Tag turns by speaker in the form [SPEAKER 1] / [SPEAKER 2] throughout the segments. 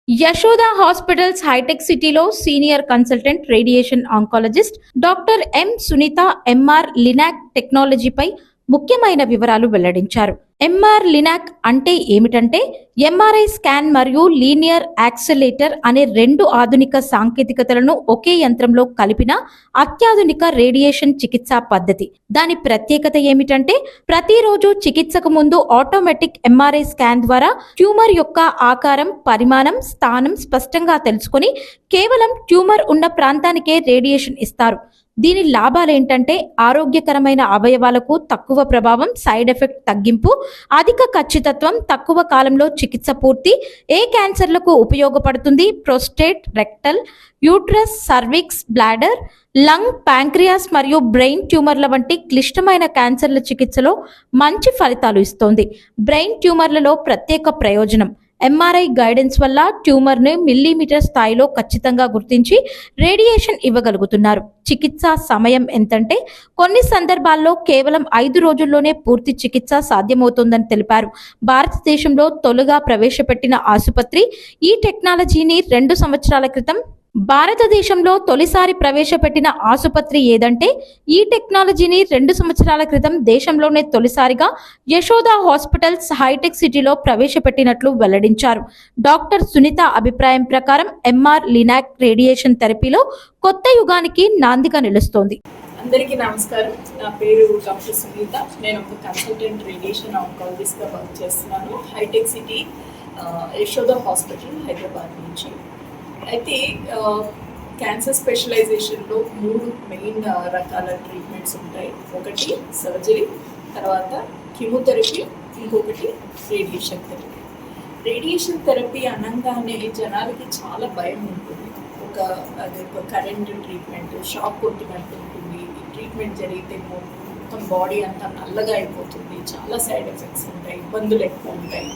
[SPEAKER 1] Yashoda hospitals hitech సిటీలో senior consultant radiation oncologist doctor M Sunitha MR linac టెక్నాలజీపై ముఖ్యమైన వివరాలు వెల్లడించారు. ఎంఆర్ లినాక్ అంటే ఏమిటంటే ఎంఆర్ఐ స్కాన్ మరియు లీనియర్ యాక్సిలరేటర్ అనే రెండు ఆధునిక సాంకేతికతలను ఒకే యంత్రంలో కలిపిన అత్యాధునిక రేడియేషన్ చికిత్సా పద్ధతి. దాని ప్రత్యేకత ఏమిటంటే ప్రతిరోజు చికిత్సకు ముందు ఆటోమేటిక్ ఎంఆర్ఐ స్కాన్ ద్వారా ట్యూమర్ యొక్క ఆకారం, పరిమాణం, స్థానం స్పష్టంగా తెలుసుకొని కేవలం ట్యూమర్ ఉన్న ప్రాంతానికే రేడియేషన్ ఇస్తారు. దీని లాభాలేంటంటే ఆరోగ్యకరమైన అవయవాలకు తక్కువ ప్రభావం, సైడ్ ఎఫెక్ట్ తగ్గింపు, అధిక ఖచ్చితత్వం, తక్కువ కాలంలో చికిత్స పూర్తి. ఏ క్యాన్సర్లకు ఉపయోగపడుతుంది? Prostate, rectal, uterus, cervix, bladder, lung, pancreas మరియు బ్రెయిన్ ట్యూమర్ల వంటి క్లిష్టమైన క్యాన్సర్ల చికిత్సలో మంచి ఫలితాలు ఇస్తోంది. బ్రెయిన్ ట్యూమర్లలో ప్రత్యేక ప్రయోజనం: ఎంఆర్ఐ గైడెన్స్ వల్ల ట్యూమర్ను మిల్లీమీటర్ స్థాయిలో ఖచ్చితంగా గుర్తించి రేడియేషన్ ఇవ్వగలుగుతున్నారు. చికిత్సా సమయం ఎంతంటే కొన్ని సందర్భాల్లో కేవలం 5 రోజుల్లోనే పూర్తి చికిత్స సాధ్యమవుతోందని తెలిపారు. భారతదేశంలో తొలుగా ప్రవేశపెట్టిన ఆసుపత్రి ఈ టెక్నాలజీని 2 సంవత్సరాల క్రితం భారతదేశంలో తొలిసారి ప్రవేశపెట్టిన ఆసుపత్రి ఏదంటే ఈ టెక్నాలజీని 2 సంవత్సరాల క్రితం దేశంలోనే తొలిసారిగా యశోద హాస్పిటల్స్ హైటెక్ సిటీలో ప్రవేశపెట్టినట్లు వెల్లడించారు. డాక్టర్ సునీత అభిప్రాయం ప్రకారం ఎంఆర్ లినాక్ రేడియేషన్ థెరపీలో కొత్త యుగానికి నాందిగా నిలుస్తోంది.
[SPEAKER 2] అందరికీ నమస్కారం. నా పేరు డాక్టర్ సునీత. నేను ఒక కన్సల్టెంట్ రేడియేషన్ ఆంకాలజిస్ట్గా వర్క్ చేస్తున్నాను హైటెక్ సిటీ యశోద హాస్పిటల్ హైదరాబాద్ నుంచి. అయితే క్యాన్సర్ స్పెషలైజేషన్లో 3 మెయిన్ రకాల ట్రీట్మెంట్స్ ఉంటాయి. ఒకటి సర్జరీ, తర్వాత కీమోథెరపీ, ఇంకొకటి రేడియేషన్ థెరపీ. రేడియేషన్ థెరపీ అనగానే జనాలకి చాలా భయం ఉంటుంది. అది ఒక కరెంట్ ట్రీట్మెంట్, షాక్ కొట్టినట్టు ఉంటుంది. ఈ ట్రీట్మెంట్ జరిగితే మొత్తం బాడీ అంతా నల్లగా అయిపోతుంది, చాలా సైడ్ ఎఫెక్ట్స్ ఉంటాయి, ఇబ్బందులు ఎక్కువ ఉంటాయి.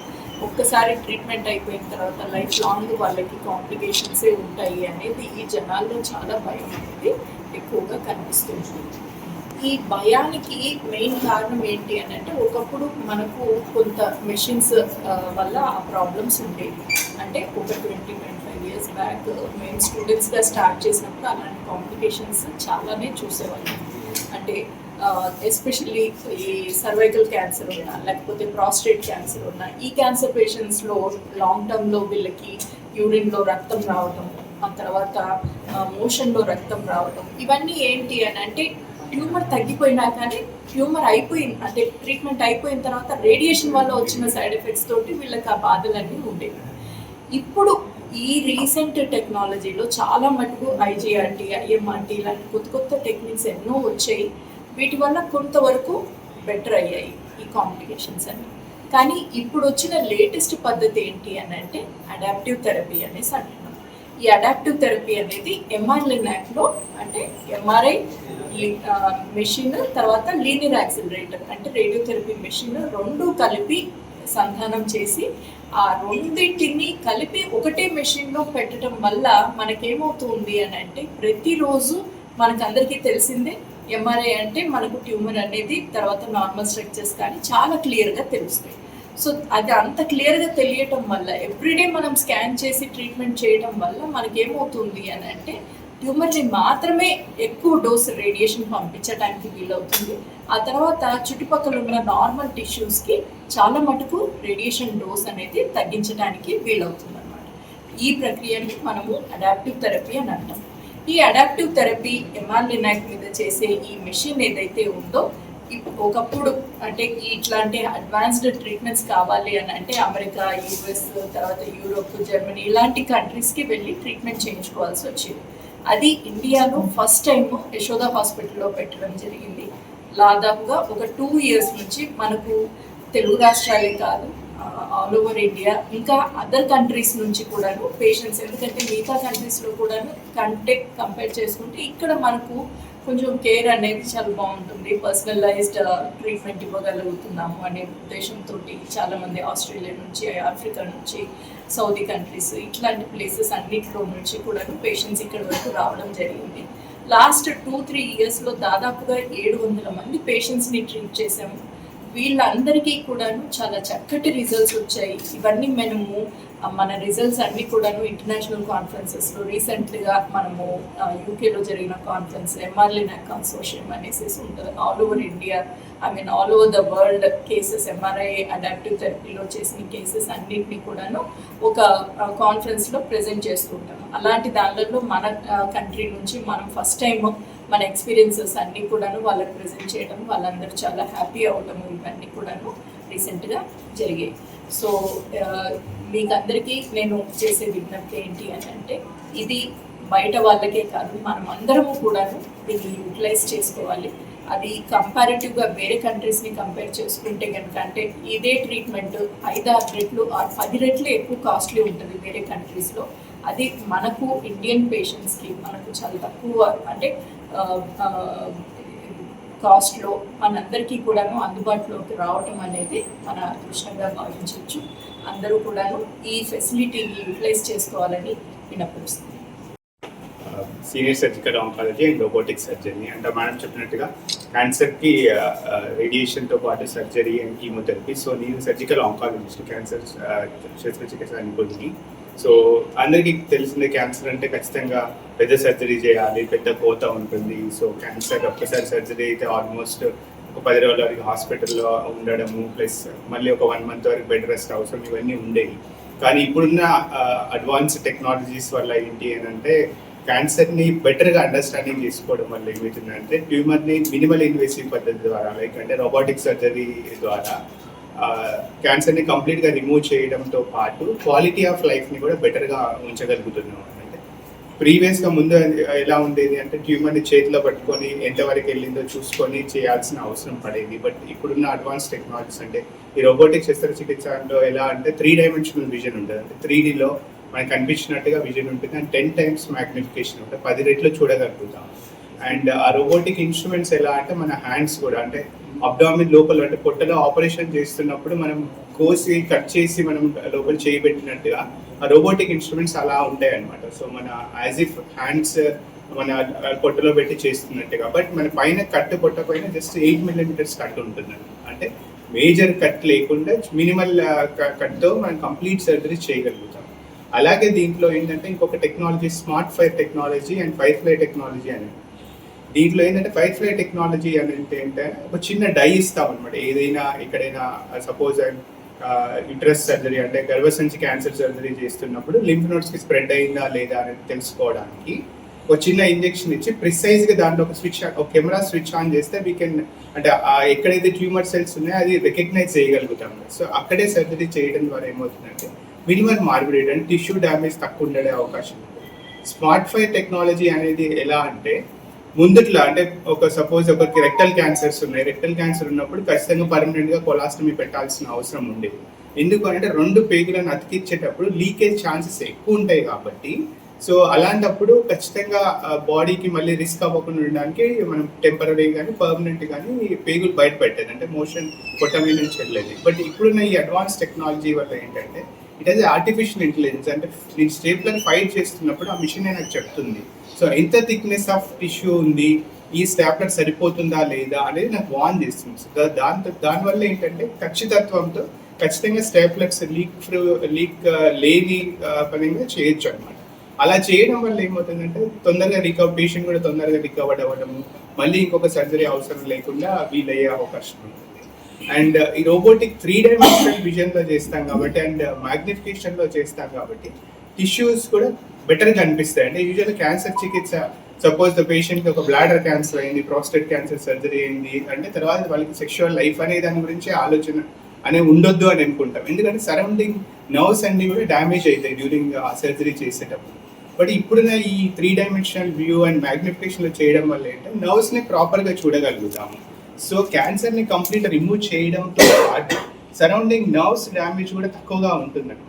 [SPEAKER 2] ఒక్కసారి ట్రీట్మెంట్ అయిపోయిన తర్వాత లైఫ్ లాంగ్ వాళ్ళకి కాంప్లికేషన్సే ఉంటాయి అనేది ఈ జనాల్లో చాలా భయం అనేది ఎక్కువగా కనిపిస్తుంది. ఈ భయానికి మెయిన్ కారణం ఏంటి అని అంటే, ఒకప్పుడు మనకు కొంత మెషిన్స్ వల్ల ఆ ప్రాబ్లమ్స్ ఉండేవి. అంటే ఒక 20-25 ఇయర్స్ బ్యాక్ మేము స్టూడెంట్స్గా స్టార్ట్ చేసినప్పుడు అలాంటి కాంప్లికేషన్స్ చాలానే చూసేవాళ్ళం. అంటే ఎస్పెషల్లీ ఈ సర్వైకల్ క్యాన్సర్ ఉన్నా, లేకపోతే ప్రాస్టేట్ క్యాన్సర్ ఉన్నా, ఈ క్యాన్సర్ పేషెంట్స్లో లాంగ్ టర్మ్లో వీళ్ళకి యూరిన్లో రక్తం రావటం, ఆ తర్వాత మోషన్లో రక్తం రావటం, ఇవన్నీ ఏంటి అని అంటే ట్యూమర్ తగ్గిపోయినా కానీ ట్యూమర్ అయిపోయింది అంటే ట్రీట్మెంట్ అయిపోయిన తర్వాత రేడియేషన్ వల్ల వచ్చిన సైడ్ ఎఫెక్ట్స్ తోటి వీళ్ళకి ఆ బాధలన్నీ ఉండేవి. ఇప్పుడు ఈ రీసెంట్ టెక్నాలజీలో చాలా మటుకు ఐజీఆర్టీ, ఐఎంఆర్టీ ఇలాంటి కొత్త టెక్నిక్స్ ఎన్నో వచ్చాయి. వీటి వల్ల కొంతవరకు బెటర్ అయ్యాయి ఈ కాంప్లికేషన్స్ అన్ని. కానీ ఇప్పుడు వచ్చిన లేటెస్ట్ పద్ధతి ఏంటి అని అంటే అడాప్టివ్ థెరపీ అనేసి అంటున్నాం. ఈ అడాప్టివ్ థెరపీ అనేది ఎంఆర్ లినాక్లో అంటే ఎంఆర్ఐ మెషిన్, తర్వాత లీనియర్ యాక్సిలరేటర్ అంటే రేడియోథెరపీ మెషిన్ 2 కలిపి సంధానం చేసి ఆ రెండింటిని కలిపి ఒకటే మెషిన్లో పెట్టడం వల్ల మనకేమవుతుంది అని అంటే ప్రతిరోజు మనకందరికీ తెలిసిందే ఎంఆర్ఐ అంటే మనకు ట్యూమర్ అనేది తర్వాత నార్మల్ స్ట్రక్చర్స్ కానీ చాలా క్లియర్గా తెలుస్తాయి. సో అది అంత క్లియర్గా తెలియటం వల్ల ఎవ్రీడే మనం స్కాన్ చేసి ట్రీట్మెంట్ చేయడం వల్ల మనకేమవుతుంది అని అంటే ట్యూమర్ని మాత్రమే ఎక్కువ డోస్ రేడియేషన్ పంపించడానికి వీలవుతుంది. ఆ తర్వాత చుట్టుపక్కల ఉన్న నార్మల్ టిష్యూస్కి చాలా మటుకు రేడియేషన్ డోస్ అనేది తగ్గించడానికి వీలవుతుంది అన్నమాట. ఈ ప్రక్రియని మనము అడాప్టివ్ థెరపీ అని అంటాం. ఈ అడాప్టివ్ థెరపీ ఎంఆర్ లినాక్ మీద చేసే ఈ మెషిన్ ఏదైతే ఉందో, ఒకప్పుడు అంటే ఇట్లాంటి అడ్వాన్స్డ్ ట్రీట్మెంట్స్ కావాలి అని అంటే అమెరికా, యూఎస్, తర్వాత యూరోప్, జర్మనీ ఇలాంటి కంట్రీస్కి వెళ్ళి ట్రీట్మెంట్ చేయించుకోవాల్సి వచ్చేది. అది ఇండియాలో ఫస్ట్ టైం యశోద హాస్పిటల్లో పెట్టడం జరిగింది. దాదాపుగా ఒక 2 ఇయర్స్ నుంచి మనకు తెలుగు రాష్ట్రాలే కాదు ఆల్ ఓవర్ ఇండియా ఇంకా అదర్ కంట్రీస్ నుంచి కూడాను పేషెంట్స్, ఎందుకంటే మిగతా కంట్రీస్లో కూడాను కంపేర్ చేసుకుంటే ఇక్కడ మనకు కొంచెం కేర్ అనేది చాలా బాగుంటుంది, పర్సనలైజ్డ్ ట్రీట్మెంట్ ఇవ్వగలుగుతున్నాము అనే ఉద్దేశంతో చాలామంది ఆస్ట్రేలియా నుంచి, ఆఫ్రికా నుంచి, సౌదీ కంట్రీస్ ఇట్లాంటి ప్లేసెస్ అన్నింటిలో నుంచి కూడాను పేషెంట్స్ ఇక్కడ వరకు రావడం జరిగింది. లాస్ట్ 2-3 ఇయర్స్లో దాదాపుగా 700 మంది పేషెంట్స్ని ట్రీట్ చేసాము. వీళ్ళందరికీ కూడాను చాలా చక్కటి రిజల్ట్స్ వచ్చాయి. ఇవన్నీ మనము మన రిజల్ట్స్ అన్నీ కూడాను ఇంటర్నేషనల్ కాన్ఫరెన్సెస్లో రీసెంట్గా మనము యూకేలో జరిగిన కాన్ఫరెన్స్ ఎంఆర్ లినాక్ కన్సోర్షియం అనేసి ఉంటుంది. All over India, all over the world cases MRI adaptive థెరపీలో చేసిన కేసెస్ అన్నింటినీ కూడాను ఒక కాన్ఫరెన్స్లో ప్రజెంట్ చేస్తుంటాము. అలాంటి దానిలో మన కంట్రీ నుంచి మనం ఫస్ట్ టైం మన ఎక్స్పీరియన్సెస్ అన్నీ కూడాను వాళ్ళకి ప్రజెంట్ చేయడం, వాళ్ళందరూ చాలా హ్యాపీ అవటము, ఇవన్నీ కూడాను రీసెంట్గా జరిగాయి. సో మీకు అందరికీ నేను చేసే విజ్ఞప్తి ఏంటి అని అంటే, ఇది బయట వాళ్ళకే కాదు, మనం అందరము కూడాను దీన్ని యూటిలైజ్ చేసుకోవాలి. అది కంపారిటివ్గా వేరే కంట్రీస్ని కంపేర్ చేసుకుంటే కనుక, అంటే ఇదే ట్రీట్మెంట్ 5-6 రెట్లు 10 రెట్లు ఎక్కువ కాస్ట్లీ ఉంటుంది వేరే కంట్రీస్లో. అది మనకు ఇండియన్ పేషెంట్స్కి మనకు చాలా తక్కువ, అంటే కాస్ట్లో మనందరికీ కూడాను అందుబాటులోకి రావటం అనేది మన అదృష్టంగా భావించవచ్చు. అందరూ కూడాను ఈ ఫెసిలిటీని యూటిలైజ్ చేసుకోవాలని విన్నపిస్తుంది.
[SPEAKER 3] Senior surgical oncology and robotic surgery అంటే మేడం చెప్పినట్టుగా క్యాన్సర్కి రేడియేషన్తో పాటు సర్జరీ అండ్ కీమోథెరపీ. సో నేను సర్జికల్ ఆంకాలజిస్ట్, క్యాన్సర్ శస్త్రచికిత్స నిపుణుడిని. సో అందరికీ తెలిసిందే, క్యాన్సర్ అంటే ఖచ్చితంగా పెద్ద సర్జరీ చేయాలి, పెద్ద కోత ఉంటుంది. సో క్యాన్సర్ ఒక్కసారి సర్జరీ అయితే ఆల్మోస్ట్ ఒక 10 రోజుల వరకు హాస్పిటల్లో ఉండడము, ప్లస్ మళ్ళీ ఒక 1 మంత్ వరకు బెడ్ రెస్ట్ అవసరం, ఇవన్నీ ఉండేవి. కానీ ఇప్పుడున్న అడ్వాన్స్ టెక్నాలజీస్ వల్ల ఏంటి అని అంటే, క్యాన్సర్ని బెటర్గా అండర్స్టాండింగ్ చేసుకోవడం వల్ల ఏమవుతుందంటే, ట్యూమర్ని మినిమల్ ఇన్వేసివ్ పద్ధతి ద్వారా, లైక్ అంటే రోబోటిక్ సర్జరీ ద్వారా క్యాన్సర్ని కంప్లీట్గా రిమూవ్ చేయడంతో పాటు క్వాలిటీ ఆఫ్ లైఫ్ని కూడా బెటర్గా ఉంచగలుగుతున్నాం. అంటే ప్రీవియస్గా ముందు ఎలా ఉండేది అంటే, ట్యూమర్ని చేతిలో పట్టుకొని ఎంతవరకు వెళ్ళిందో చూసుకొని చేయాల్సిన అవసరం పడేది. బట్ ఇప్పుడున్న అడ్వాన్స్ టెక్నాలజీస్ అంటే ఈ రోబోటిక్ శస్త్రచికిత్సలో ఎలా అంటే 3 డైమెన్షనల్ విజన్ ఉంటుంది. అంటే 3Dలో మనకు కనిపించినట్టుగా విజన్ ఉంటుంది, అండ్ 10 times మ్యాగ్నిఫికేషన్ ఉంటుంది, 10 రెట్లు చూడగలుగుతాం. అండ్ ఆ రోబోటిక్ ఇన్స్ట్రుమెంట్స్ ఎలా అంటే, మన హ్యాండ్స్ కూడా అంటే అబ్డామిన్ లోపల, అంటే పొట్టలో ఆపరేషన్ చేస్తున్నప్పుడు మనం కోసి కట్ చేసి మనం లోపల చేయబెట్టినట్టుగా ఆ రోబోటిక్ ఇన్స్ట్రుమెంట్స్ అలా ఉంటాయి అన్నమాట. సో మన యాజ్ ఇఫ్ హ్యాండ్స్ మన పొట్టలో పెట్టి చేస్తున్నట్టుగా, బట్ మన పైన కట్టు పొట్ట పైన జస్ట్ 8 millimeters కట్ ఉంటుంది. అంటే మేజర్ కట్ లేకుండా మినిమల్ కట్తో మనం కంప్లీట్ సర్జరీ చేయగలుగుతాం. అలాగే దీంట్లో ఏంటంటే ఇంకొక technology smart fire technology and firefly technology అని. దీంట్లో ఏంటంటే ఫైర్ఫ్లై టెక్నాలజీ అని ఏంటంటే ఒక చిన్న డై ఇస్తాం అనమాట. ఏదైనా ఎక్కడైనా సపోజ్ యూట్రస్ సర్జరీ అంటే గర్భసంచి క్యాన్సర్ సర్జరీ చేస్తున్నప్పుడు లింఫ్ నోడ్స్కి స్ప్రెడ్ అయిందా లేదా అనేది తెలుసుకోవడానికి ఒక చిన్న ఇంజెక్షన్ ఇచ్చి ప్రిసైజ్గా దాంట్లో ఒక కెమెరా స్విచ్ ఆన్ చేస్తే వీ కెన్, అంటే ఎక్కడైతే ట్యూమర్ సెల్స్ ఉన్నాయో అది రికగ్నైజ్ చేయగలుగుతాం. సో అక్కడే సర్జరీ చేయడం ద్వారా ఏమవుతుందంటే మినిమల్ మార్బిడిటీ అంటే టిష్యూ డ్యామేజ్ తక్కువ ఉండే అవకాశం ఉంది. స్మార్ట్ ఫైర్ టెక్నాలజీ అనేది ఎలా అంటే, ముందుట్లో అంటే ఒక సపోజ్ ఒకరికి రెక్టల్ క్యాన్సర్స్ ఉన్నాయి, రెక్టల్ క్యాన్సర్ ఉన్నప్పుడు ఖచ్చితంగా పర్మనెంట్గా కొలాస్టమీ పెట్టాల్సిన అవసరం ఉండేది. ఎందుకు అంటే 2 పేగులను అతికించేటప్పుడు లీకేజ్ ఛాన్సెస్ ఎక్కువ ఉంటాయి కాబట్టి. సో అలాంటప్పుడు ఖచ్చితంగా బాడీకి మళ్ళీ రిస్క్ అవ్వకుండా ఉండడానికి మనం టెంపరీ కానీ పర్మనెంట్ కానీ పేగులు బయట పెట్టేది, అంటే మోషన్ పొట్ట మీద నుంచి వెళ్ళేది. బట్ ఇప్పుడున్న ఈ అడ్వాన్స్ టెక్నాలజీ వల్ల ఏంటంటే ఇట్ ఈస్ ఆర్టిఫిషియల్ ఇంటెలిజెన్స్. అంటే నేను స్టేప్లను ఫైట్ చేస్తున్నప్పుడు ఆ మిషన్ నాకు చెప్తుంది, సో ఎంత థిక్నెస్ ఆఫ్ టిష్యూ ఉంది, ఈ స్టాప్లర్ సరిపోతుందా లేదా అనేది నాకు వార్న్ చేస్తుంది. సో దానివల్ల ఏంటంటే ఖచ్చితత్వంతో ఖచ్చితంగా స్టాప్లర్స్ లీక్ లేని పరంగా చేయొచ్చు అనమాట. అలా చేయడం వల్ల ఏమవుతుందంటే తొందరగా పేషెంట్ కూడా తొందరగా రికవర్ అవ్వడము, మళ్ళీ ఇంకొక సర్జరీ అవసరం లేకుండా వీలయ్యే అవకాశం ఉంటుంది. అండ్ ఈ రోబోటిక్ 3 డైమెన్షనల్ విజన్లో చేస్తాం కాబట్టి అండ్ మ్యాగ్నిఫికేషన్లో చేస్తాం కాబట్టి టిష్యూస్ కూడా బెటర్గా అనిపిస్తాయి. అంటే యూజువల్గా క్యాన్సర్ చికిత్స, సపోజ్ ద పేషెంట్కి ఒక బ్లాడర్ క్యాన్సర్ అయింది, ప్రాస్టేట్ క్యాన్సర్ సర్జరీ అయింది అంటే తర్వాత వాళ్ళకి సెక్షువల్ లైఫ్ అనే దాని గురించి ఆలోచన అనే ఉండొద్దు అని అనుకుంటాం. ఎందుకంటే సరౌండింగ్ నర్వ్స్ అన్ని కూడా డ్యామేజ్ అవుతాయి డ్యూరింగ్ ఆ సర్జరీ చేసేటప్పుడు. బట్ ఇప్పుడున్న ఈ 3 డైమెన్షనల్ వ్యూ అండ్ మ్యాగ్నిఫికేషన్లో చేయడం వల్ల ఏంటంటే నర్వ్స్ని ప్రాపర్గా చూడగలుగుతాము. సో క్యాన్సర్ని కంప్లీట్ రిమూవ్ చేయడంతో పాటు సరౌండింగ్ నర్వ్స్ డ్యామేజ్ కూడా తక్కువగా ఉంటుందన్నమాట.